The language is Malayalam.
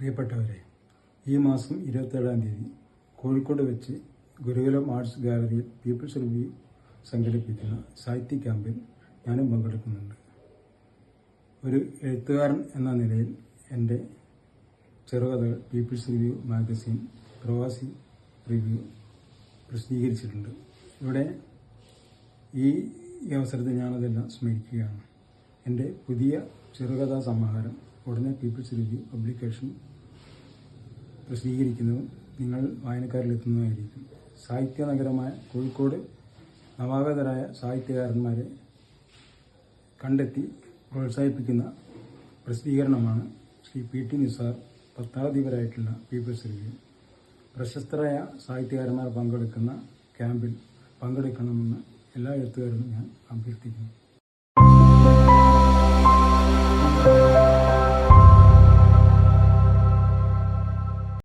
പ്രിയപ്പെട്ടവരെ, ഈ മാസം 27-ാം തീയതി കോഴിക്കോട് വെച്ച് ഗുരുകുലം ആർട്സ് ഗാലറിയിൽ പീപ്പിൾസ് റിവ്യൂ സംഘടിപ്പിക്കുന്ന സാഹിത്യ ക്യാമ്പിൽ ഞാനും പങ്കെടുക്കുന്നുണ്ട്. ഒരു എഴുത്തുകാരൻ എന്ന നിലയിൽ എൻ്റെ ചെറുകഥകൾ പീപ്പിൾസ് റിവ്യൂ മാഗസിൻ പ്രവാസി റിവ്യൂ പ്രസിദ്ധീകരിച്ചിട്ടുണ്ട്. ഇവിടെ ഈ അവസരത്തിൽ ഞാനതെല്ലാം സ്മരിക്കുകയാണ്. എൻ്റെ പുതിയ ചെറുകഥാ സമാഹാരം ഉടനെ പീപ്പിൾസ് റിവ്യൂ പബ്ലിക്കേഷൻ പ്രസിദ്ധീകരിക്കുന്നതും നിങ്ങൾ വായനക്കാരിലെത്തുന്നതായിരിക്കും. സാഹിത്യ നഗരമായ കോഴിക്കോട് നവാഗതരായ സാഹിത്യകാരന്മാരെ കണ്ടെത്തി പ്രോത്സാഹിപ്പിക്കുന്ന പ്രസിദ്ധീകരണമാണ് ശ്രീ PT നിസാർ പത്രാധിപരായിട്ടുള്ള പീപ്പിൾസ് റിവ്യൂ. പ്രശസ്തരായ സാഹിത്യകാരന്മാർ പങ്കെടുക്കുന്ന ക്യാമ്പിൽ പങ്കെടുക്കണമെന്ന് എല്ലാ എഴുത്തുകാരോടും ഞാൻ അഭ്യർത്ഥിക്കുന്നു.